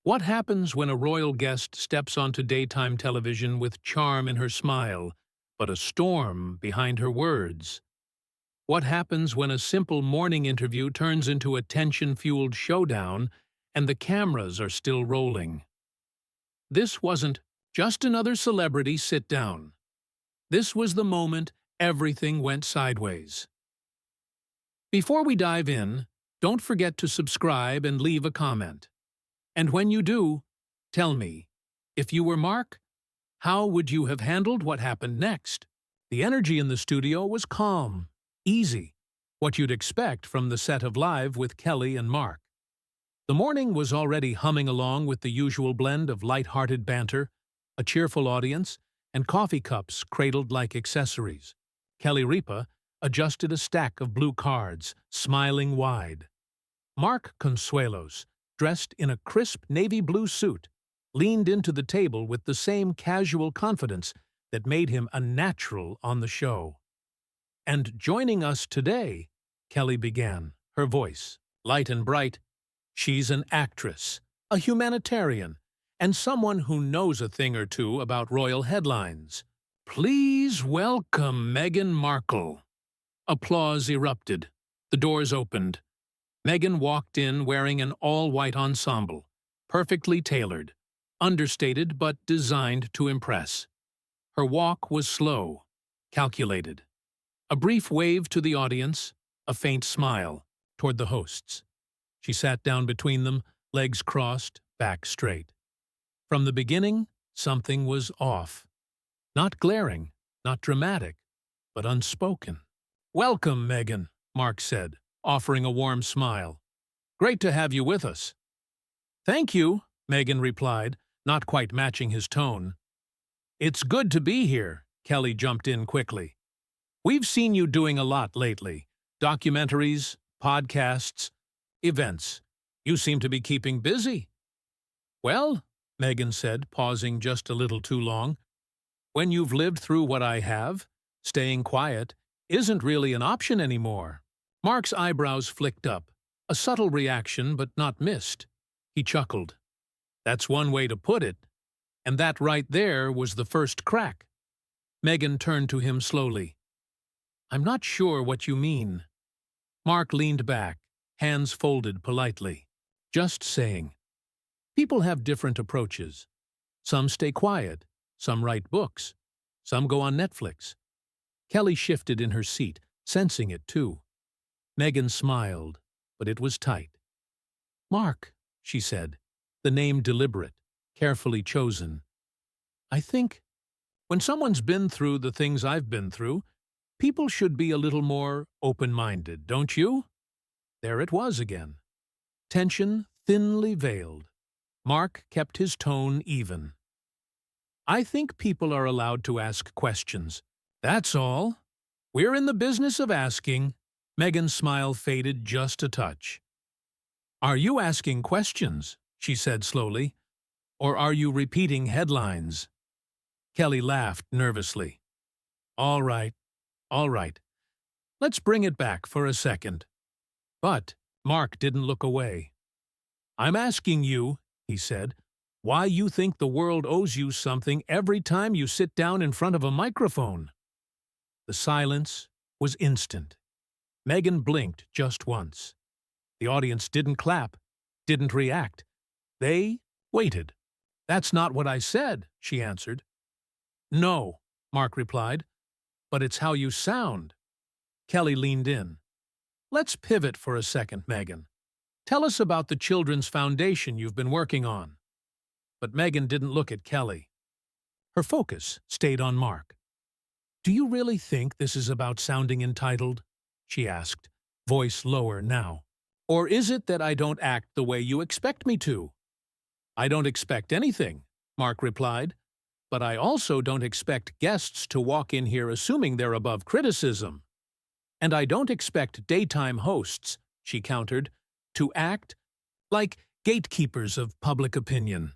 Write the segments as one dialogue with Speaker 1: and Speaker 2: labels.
Speaker 1: What happens when a royal guest steps onto daytime television with charm in her smile, but a storm behind her words? What happens when a simple morning interview turns into a tension-fueled showdown and the cameras are still rolling? This wasn't just another celebrity sit-down. This was the moment everything went sideways. Before we dive in, don't forget to subscribe and leave a comment. And when you do, tell me, if you were Mark, how would you have handled what happened next? The energy in the studio was calm, easy, what you'd expect from the set of Live with Kelly and Mark. The morning was already humming along with the usual blend of light-hearted banter, a cheerful audience, and coffee cups cradled like accessories. Kelly Ripa adjusted a stack of blue cards, smiling wide. Mark Consuelos, dressed in a crisp navy blue suit, leaned into the table with the same casual confidence that made him a natural on the show. And joining us today, Kelly began, her voice light and bright. She's an actress, a humanitarian, and someone who knows a thing or two about royal headlines. Please welcome Meghan Markle. Applause erupted. The doors opened. Meghan walked in wearing an all-white ensemble, perfectly tailored, understated but designed to impress. Her walk was slow, calculated. A brief wave to the audience, a faint smile toward the hosts. She sat down between them, legs crossed, back straight. From the beginning, something was off. Not glaring, not dramatic, but unspoken. "Welcome, Meghan," Mark said, offering a warm smile. "Great to have you with us." "Thank you," Meghan replied, not quite matching his tone. "It's good to be here," Kelly jumped in quickly. "We've seen you doing a lot lately. Documentaries, podcasts, events. You seem to be keeping busy." "Well," Meghan said, pausing just a little too long, "when you've lived through what I have, staying quiet isn't really an option anymore." Mark's eyebrows flicked up, a subtle reaction but not missed. He chuckled. "That's one way to put it. And that right there was the first crack." Meghan turned to him slowly. "I'm not sure what you mean." Mark leaned back, hands folded politely. "Just saying. People have different approaches. Some stay quiet, some write books, some go on Netflix." Kelly shifted in her seat, sensing it too. Meghan smiled, but it was tight. "Mark," she said, the name deliberate, carefully chosen. "I think, when someone's been through the things I've been through, people should be a little more open-minded, don't you?" There it was again. Tension thinly veiled. Mark kept his tone even. "I think people are allowed to ask questions. That's all. We're in the business of asking." Meghan's smile faded just a touch. "Are you asking questions?" she said slowly. "Or are you repeating headlines?" Kelly laughed nervously. All right. Let's bring it back for a second." But Mark didn't look away. "I'm asking you," he said, "why you think the world owes you something every time you sit down in front of a microphone." The silence was instant. Meghan blinked just once. The audience didn't clap, didn't react. They waited. "That's not what I said," she answered. "No," Mark replied, "but it's how you sound." Kelly leaned in. "Let's pivot for a second, Meghan. Tell us about the children's foundation you've been working on." But Meghan didn't look at Kelly. Her focus stayed on Mark. "Do you really think this is about sounding entitled?" she asked, voice lower now. "Or is it that I don't act the way you expect me to?" "I don't expect anything," Mark replied, "but I also don't expect guests to walk in here assuming they're above criticism. And I don't expect daytime hosts," she countered, "to act like gatekeepers of public opinion."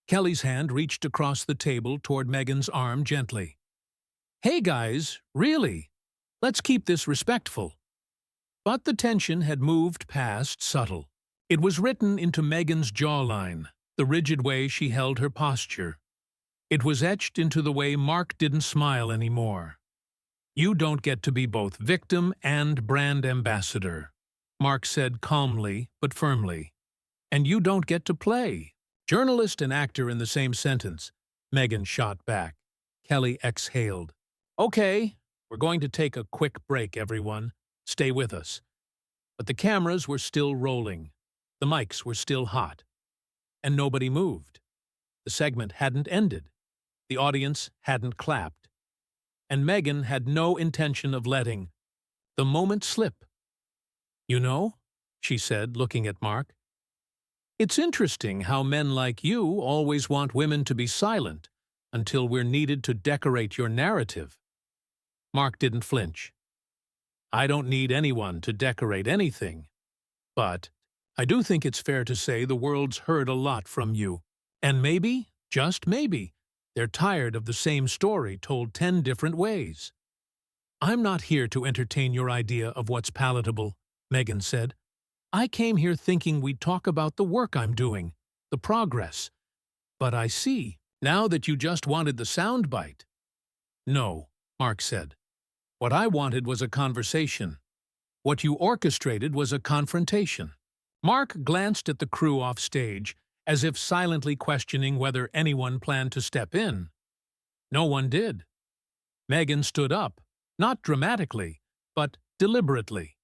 Speaker 1: Kelly's hand reached across the table toward Meghan's arm gently. "Hey guys, really? Let's keep this respectful." But the tension had moved past subtle. It was written into Meghan's jawline. the rigid way she held her posture. It was etched into the way Mark didn't smile anymore. "You don't get to be both victim and brand ambassador," Mark said calmly but firmly. "And you don't get to play journalist and actor in the same sentence," Meghan shot back. Kelly exhaled. "Okay, we're going to take a quick break, everyone. Stay with us." But the cameras were still rolling. The mics were still hot. And nobody moved. The segment hadn't ended. The audience hadn't clapped. And Meghan had no intention of letting the moment slip. "You know," she said, looking at Mark, "it's interesting how men like you always want women to be silent until we're needed to decorate your narrative." Mark didn't flinch. "I don't need anyone to decorate anything. But I do think it's fair to say the world's heard a lot from you. And maybe, just maybe, they're tired of the same story told 10 different ways." "I'm not here to entertain your idea of what's palatable," Meghan said. "I came here thinking we'd talk about the work I'm doing, the progress. But I see, now that you just wanted the soundbite." "No," Mark said. "What I wanted was a conversation. What you orchestrated was a confrontation." Mark glanced at the crew off stage, as if silently questioning whether anyone planned to step in. No one did. Meghan stood up, not dramatically, but deliberately.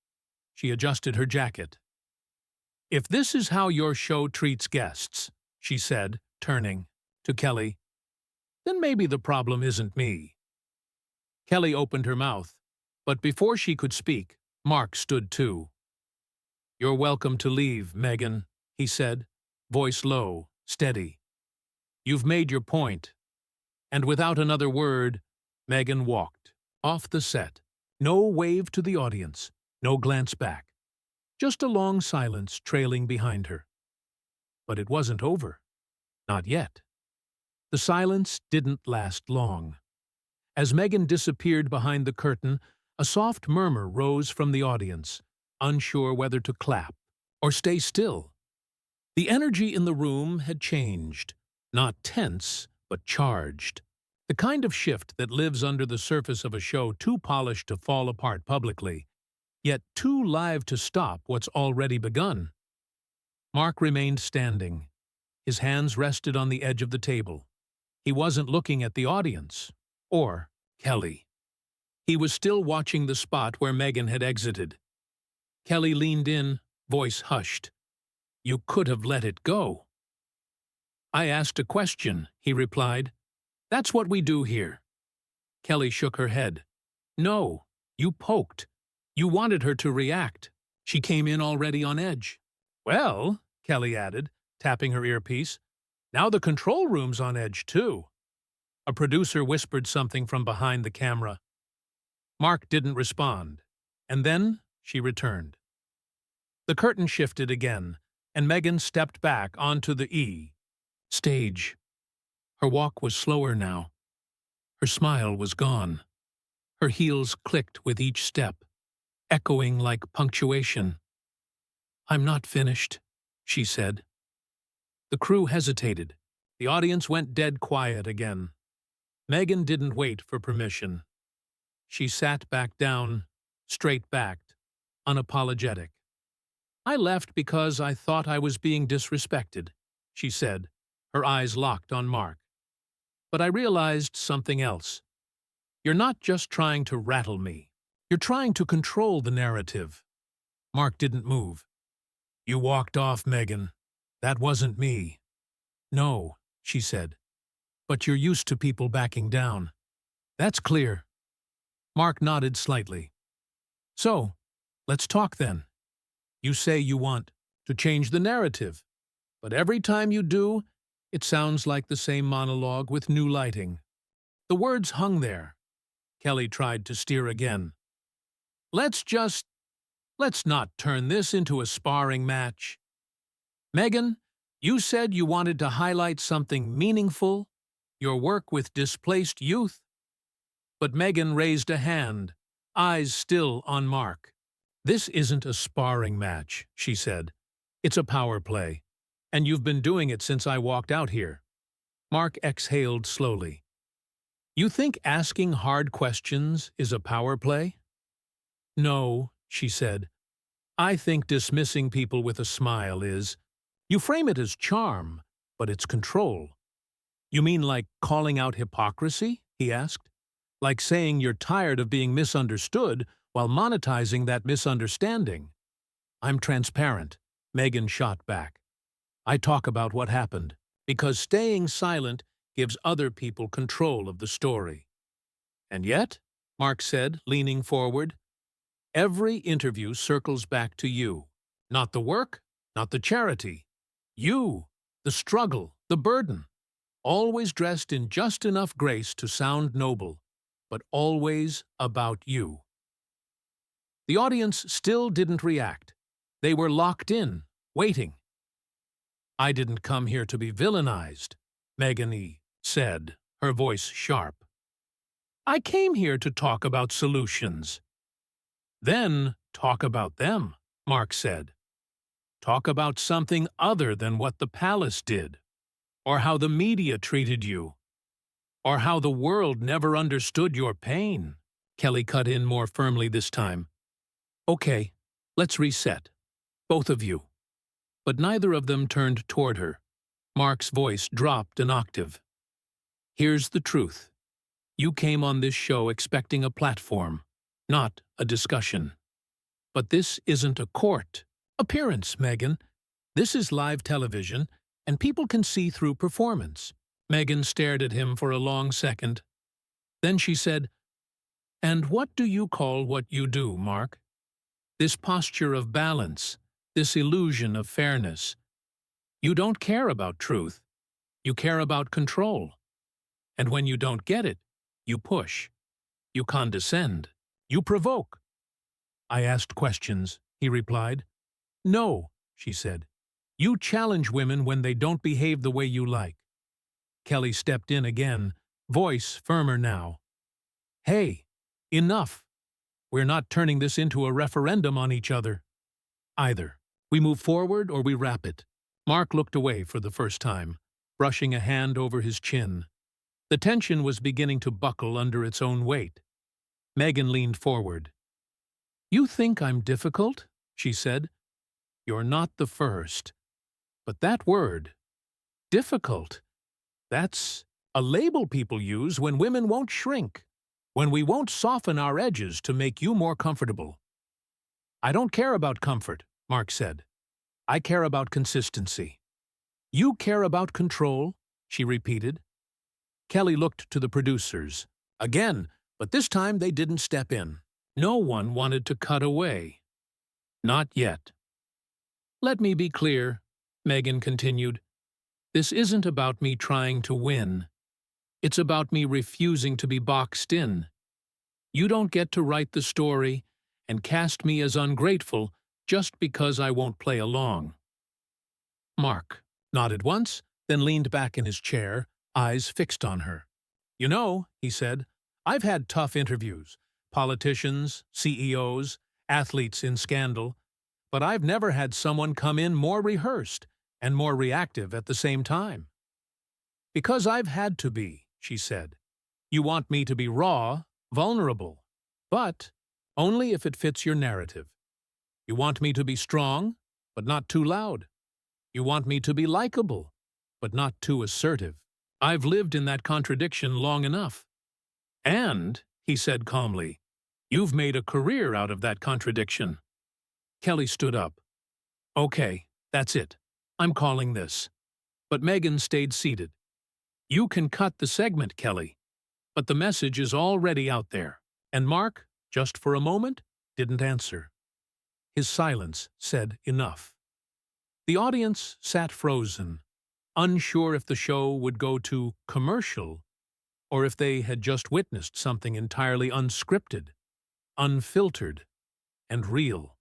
Speaker 1: She adjusted her jacket. "If this is how your show treats guests," she said, turning to Kelly, "then maybe the problem isn't me." Kelly opened her mouth, but before she could speak, Mark stood too. "You're welcome to leave, Meghan," he said, voice low, steady. "You've made your point." And without another word, Meghan walked off the set. No wave to the audience, no glance back. Just a long silence trailing behind her. But it wasn't over. Not yet. The silence didn't last long. As Meghan disappeared behind the curtain, a soft murmur rose from the audience, unsure whether to clap or stay still. The energy in the room had changed, not tense, but charged. The kind of shift that lives under the surface of a show too polished to fall apart publicly, yet too live to stop what's already begun. Mark remained standing. His hands rested on the edge of the table. He wasn't looking at the audience, or Kelly. He was still watching the spot where Meghan had exited. Kelly leaned in, voice hushed. "You could have let it go." "I asked a question," he replied. "That's what we do here." Kelly shook her head. "No, you poked. You wanted her to react. She came in already on edge." "Well," Kelly added, tapping her earpiece, "now the control room's on edge too." A producer whispered something from behind the camera. Mark didn't respond, and then she returned. The curtain shifted again, and Meghan stepped back onto the stage. Her walk was slower now. Her smile was gone. Her heels clicked with each step, echoing like punctuation. "I'm not finished," she said. The crew hesitated. The audience went dead quiet again. Meghan didn't wait for permission. She sat back down, straight-backed, unapologetic. "I left because I thought I was being disrespected," she said, her eyes locked on Mark. "But I realized something else. You're not just trying to rattle me. You're trying to control the narrative." Mark didn't move. "You walked off, Meghan. That wasn't me." "No," she said. "But you're used to people backing down." "That's clear." Mark nodded slightly. "So, let's talk then. You say you want to change the narrative, but every time you do, it sounds like the same monologue with new lighting." The words hung there. Kelly tried to steer again. Let's not turn this into a sparring match. Meghan, you said you wanted to highlight something meaningful, your work with displaced youth." But Meghan raised a hand, eyes still on Mark. "This isn't a sparring match," she said. "It's a power play. And you've been doing it since I walked out here. Mark exhaled slowly. You think asking hard questions is a power play? No, she said. I think dismissing people with a smile is. You frame it as charm, but it's control. You mean like calling out hypocrisy? He asked. Like saying you're tired of being misunderstood while monetizing that misunderstanding. I'm transparent, Meghan shot back. I talk about what happened, because staying silent gives other people control of the story. And yet, Mark said, leaning forward, every interview circles back to you. Not the work, not the charity. You, the struggle, the burden. Always dressed in just enough grace to sound noble, but always about you. The audience still didn't react. They were locked in, waiting. I didn't come here to be villainized, Meghan said, her voice sharp. I came here to talk about solutions. Then talk about them, Mark said. Talk about something other than what the palace did, or how the media treated you, or how the world never understood your pain. Kelly cut in more firmly this time. Okay, let's reset. Both of you. But neither of them turned toward her. Mark's voice dropped an octave. Here's the truth. You came on this show expecting a platform, not a discussion. But this isn't a court appearance, Meghan. This is live television, and people can see through performance. Meghan stared at him for a long second. Then she said, And what do you call what you do, Mark? This posture of balance, this illusion of fairness. You don't care about truth. You care about control. And when you don't get it, you push. You condescend. You provoke. I asked questions, he replied. No, she said. You challenge women when they don't behave the way you like. Kelly stepped in again, voice firmer now. Hey, enough. We're not turning this into a referendum on each other. Either. We move forward or we wrap it. Mark looked away for the first time, brushing a hand over his chin. The tension was beginning to buckle under its own weight. Meghan leaned forward. You think I'm difficult? She said. You're not the first. But that word, difficult, that's a label people use when women won't shrink, when we won't soften our edges to make you more comfortable. I don't care about comfort, Mark said. I care about consistency. You care about control, she repeated. Kelly looked to the producers. Again, but this time they didn't step in. No one wanted to cut away. Not yet. Let me be clear, Meghan continued. This isn't about me trying to win. It's about me refusing to be boxed in. You don't get to write the story and cast me as ungrateful just because I won't play along. Mark nodded once, then leaned back in his chair, eyes fixed on her. You know, he said, I've had tough interviews. Politicians, CEOs, athletes in scandal. But I've never had someone come in more rehearsed and more reactive at the same time. Because I've had to be, she said. You want me to be raw, vulnerable, but only if it fits your narrative. You want me to be strong, but not too loud. You want me to be likable, but not too assertive. I've lived in that contradiction long enough. And, he said calmly, you've made a career out of that contradiction. Kelly stood up. Okay, that's it. I'm calling this. But Meghan stayed seated. You can cut the segment, Kelly. But the message is already out there. And Mark, just for a moment, didn't answer. His silence said enough. The audience sat frozen, unsure if the show would go to commercial or if they had just witnessed something entirely unscripted, unfiltered, and real.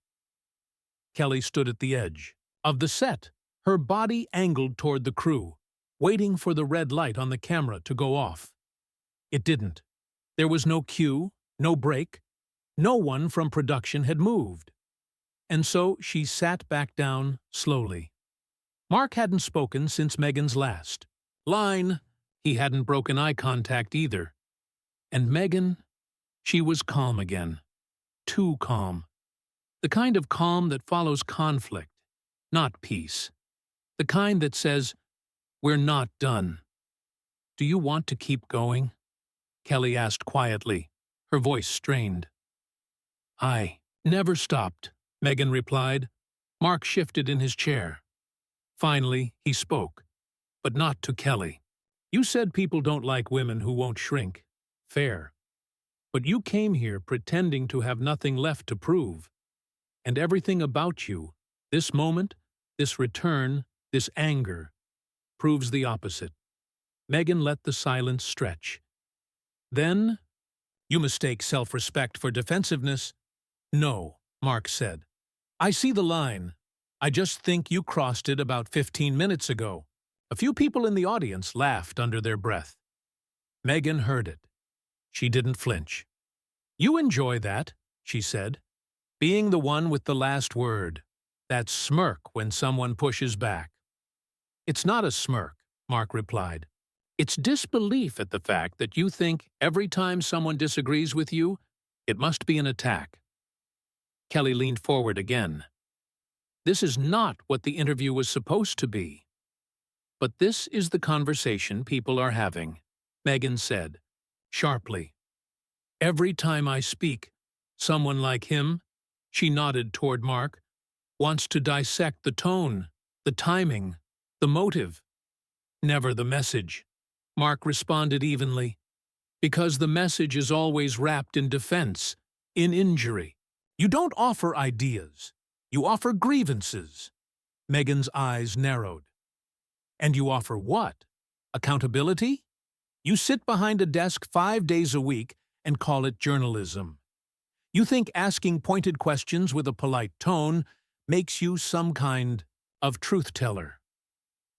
Speaker 1: Kelly stood at the edge of the set, her body angled toward the crew, waiting for the red light on the camera to go off. It didn't. There was no cue, no break. No one from production had moved. And so she sat back down slowly. Mark hadn't spoken since Meghan's last line. He hadn't broken eye contact either. And Meghan, she was calm again. Too calm. The kind of calm that follows conflict, not peace. The kind that says, "We're not done." "Do you want to keep going?" Kelly asked quietly, her voice strained. "I never stopped," Meghan replied. Mark shifted in his chair. Finally, he spoke, but not to Kelly. "You said people don't like women who won't shrink. Fair. But you came here pretending to have nothing left to prove. And everything about you, this moment, this return, this anger, proves the opposite." Meghan let the silence stretch. Then, "You mistake self-respect for defensiveness." "No," Mark said. "I see the line. I just think you crossed it about 15 minutes ago." A few people in the audience laughed under their breath. Meghan heard it. She didn't flinch. "You enjoy that," she said. "Being the one with the last word. That smirk when someone pushes back." "It's not a smirk," Mark replied. "It's disbelief at the fact that you think every time someone disagrees with you, it must be an attack." Kelly leaned forward again. "This is not what the interview was supposed to be." "But this is the conversation people are having," Meghan said, sharply. "Every time I speak, someone like him," she nodded toward Mark, "wants to dissect the tone, the timing, the motive. Never the message," Mark responded evenly. "Because the message is always wrapped in defense, in injury. You don't offer ideas. You offer grievances." Meghan's eyes narrowed. "And you offer what? Accountability? You sit behind a desk 5 days a week and call it journalism. You think asking pointed questions with a polite tone makes you some kind of truth-teller."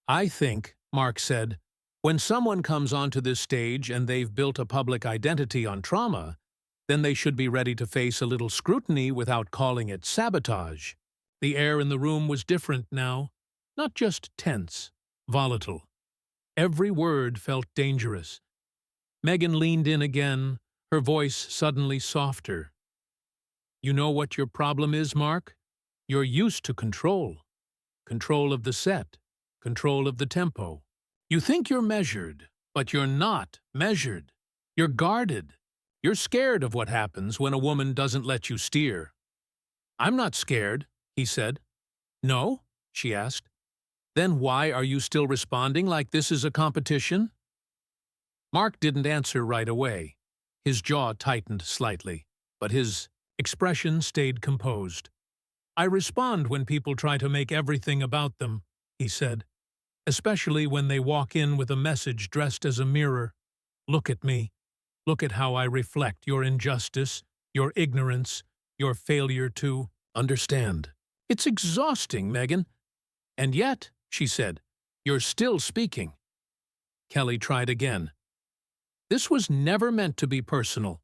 Speaker 1: "I think," Mark said, "when someone comes onto this stage and they've built a public identity on trauma, then they should be ready to face a little scrutiny without calling it sabotage." The air in the room was different now, not just tense, volatile. Every word felt dangerous. Meghan leaned in again, her voice suddenly softer. "You know what your problem is, Mark? You're used to control. Control of the set, control of the tempo. You think you're measured, but you're not measured. You're guarded. You're scared of what happens when a woman doesn't let you steer." "I'm not scared," he said. "No?" she asked. "Then why are you still responding like this is a competition?" Mark didn't answer right away. His jaw tightened slightly, but his expression stayed composed. "I respond when people try to make everything about them," he said, "especially when they walk in with a message dressed as a mirror. Look at me. Look at how I reflect your injustice, your ignorance, your failure to understand. It's exhausting, Meghan." "And yet," she said, "you're still speaking." Kelly tried again. "This was never meant to be personal."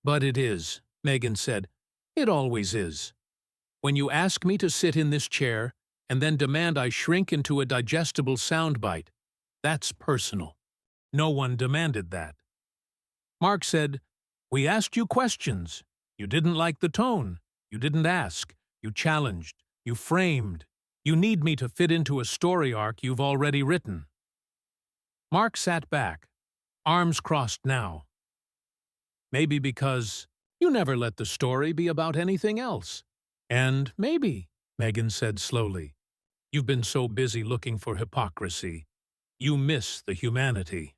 Speaker 1: "But it is," Meghan said. "It always is. When you ask me to sit in this chair and then demand I shrink into a digestible soundbite, that's personal. No one demanded that." Mark said, "We asked you questions. You didn't like the tone. You didn't ask. You challenged. You framed. You need me to fit into a story arc you've already written." Mark sat back, arms crossed now. "Maybe because you never let the story be about anything else. And maybe," Meghan said slowly, "you've been so busy looking for hypocrisy, you miss the humanity."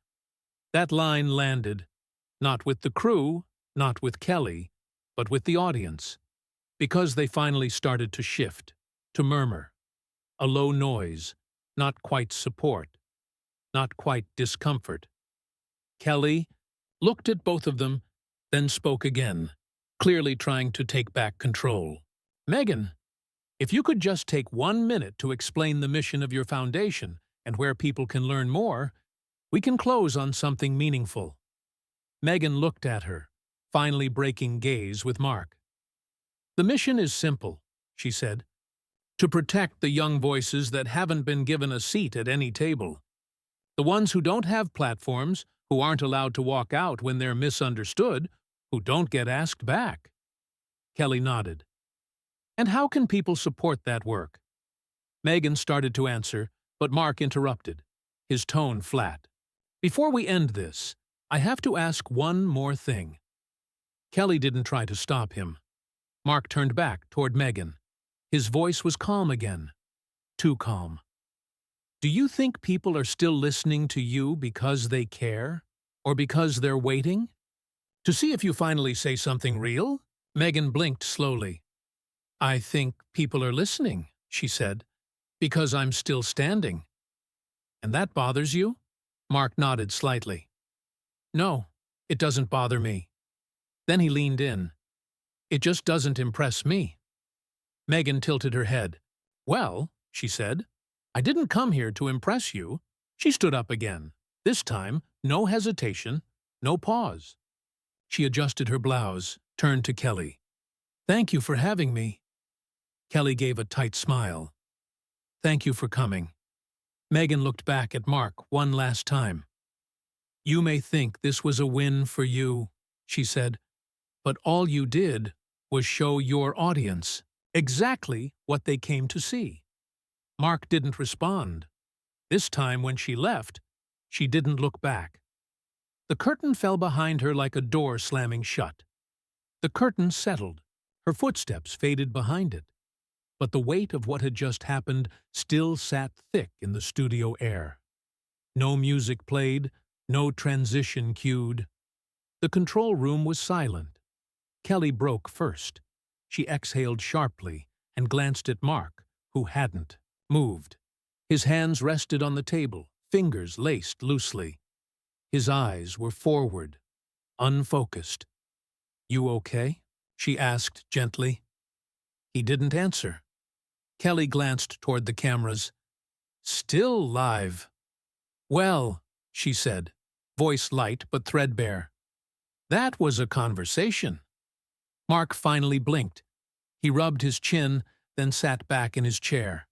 Speaker 1: That line landed, not with the crew, not with Kelly, but with the audience, because they finally started to shift, to murmur. A low noise, not quite support, not quite discomfort. Kelly looked at both of them, then spoke again, clearly trying to take back control. "Meghan, if you could just take 1 minute to explain the mission of your foundation and where people can learn more, we can close on something meaningful." Meghan looked at her, finally breaking gaze with Mark. "The mission is simple," she said. to protect the young voices that haven't been given a seat at any table. The ones who don't have platforms, who aren't allowed to walk out when they're misunderstood, who don't get asked back. Kelly nodded. And how can people support that work? Meghan started to answer, but Mark interrupted, his tone flat. Before we end this, I have to ask one more thing. Kelly didn't try to stop him. Mark turned back toward Meghan. His voice was calm again. Too calm. Do you think people are still listening to you because they care? Or because they're waiting? To see if you finally say something real? Meghan blinked slowly. I think people are listening, she said, because I'm still standing. And that bothers you? Mark nodded slightly. No, it doesn't bother me. Then he leaned in. It just doesn't impress me. Meghan tilted her head. Well, she said, I didn't come here to impress you. She stood up again. This time, no hesitation, no pause. She adjusted her blouse, turned to Kelly. Thank you for having me. Kelly gave a tight smile. Thank you for coming. Meghan looked back at Mark one last time. You may think this was a win for you, she said, but all you did was show your audience exactly what they came to see. Mark didn't respond. This time when she left, she didn't look back. The curtain fell behind her like a door slamming shut. The curtain settled. Her footsteps faded behind it. But the weight of what had just happened still sat thick in the studio air. No music played, no transition cued. The control room was silent. Kelly broke first. She exhaled sharply and glanced at Mark, who hadn't moved. His hands rested on the table, fingers laced loosely. His eyes were forward, unfocused. You okay? She asked gently. He didn't answer. Kelly glanced toward the cameras. Still live. Well, she said, voice light but threadbare. That was a conversation. Mark finally blinked. He rubbed his chin, then sat back in his chair.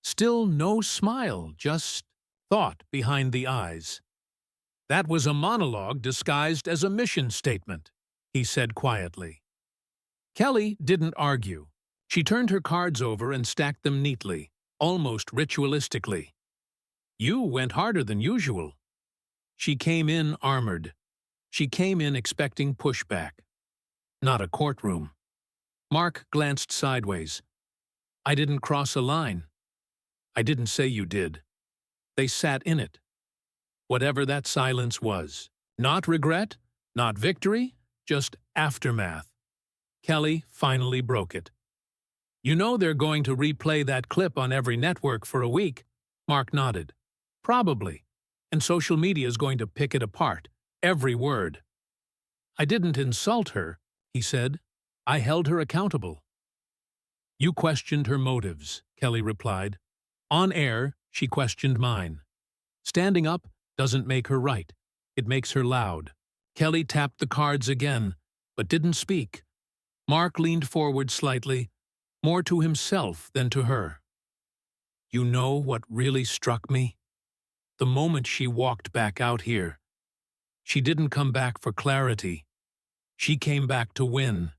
Speaker 1: Still no smile, just thought behind the eyes. That was a monologue disguised as a mission statement, he said quietly. Kelly didn't argue. She turned her cards over and stacked them neatly, almost ritualistically. You went harder than usual. She came in armored. She came in expecting pushback. Not a courtroom. Mark glanced sideways. I didn't cross a line. I didn't say you did. They sat in it. Whatever that silence was. Not regret, not victory, just aftermath. Kelly finally broke it. You know they're going to replay that clip on every network for a week. Mark nodded. Probably. And social media is going to pick it apart. Every word. I didn't insult her, he said. I held her accountable. You questioned her motives, Kelly replied. On air, she questioned mine. Standing up doesn't make her right. It makes her loud. Kelly tapped the cards again, but didn't speak. Mark leaned forward slightly, more to himself than to her. You know what really struck me? The moment she walked back out here. She didn't come back for clarity. She came back to win.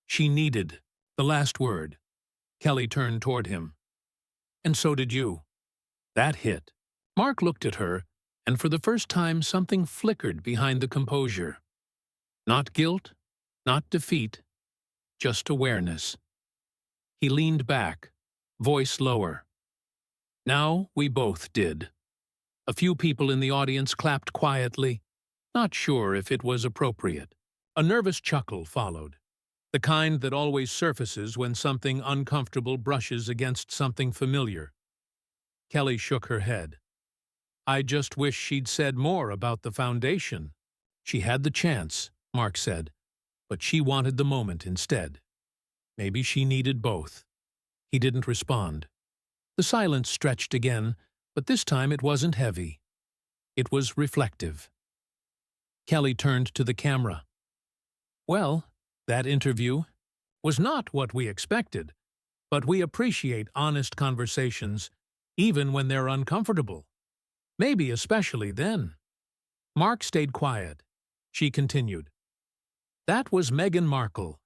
Speaker 1: She needed the last word. Kelly turned toward him. And so did you. That hit. Mark looked at her, and for the first time something flickered behind the composure. Not guilt, not defeat, just awareness. He leaned back, voice lower. Now we both did. A few people in the audience clapped quietly, not sure if it was appropriate. A nervous chuckle followed, the kind that always surfaces when something uncomfortable brushes against something familiar. Kelly shook her head. I just wish she'd said more about the foundation. She had the chance, Mark said, but she wanted the moment instead. Maybe she needed both. He didn't respond. The silence stretched again, but this time it wasn't heavy. It was reflective. Kelly turned to the camera. Well, that interview was not what we expected. but we appreciate honest conversations, even when they're uncomfortable. Maybe especially then. Mark stayed quiet. She continued. That was Meghan Markle.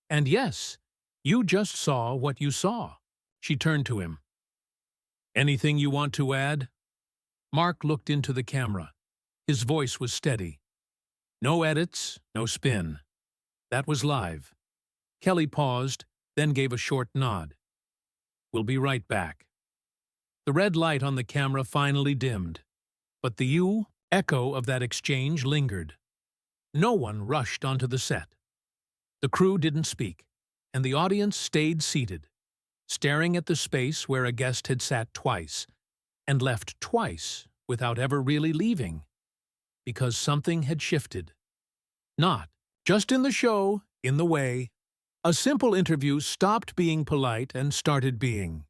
Speaker 1: And yes, you just saw what you saw. She turned to him. Anything you want to add? Mark looked into the camera. His voice was steady. No edits, no spin. That was live. Kelly paused, then gave a short nod. We'll be right back. The red light on the camera finally dimmed, but the echo of that exchange lingered. No one rushed onto the set. The crew didn't speak, and the audience stayed seated, staring at the space where a guest had sat twice, and left twice without ever really leaving, because something had shifted. Not just in the show, in the way. A simple interview stopped being polite and started being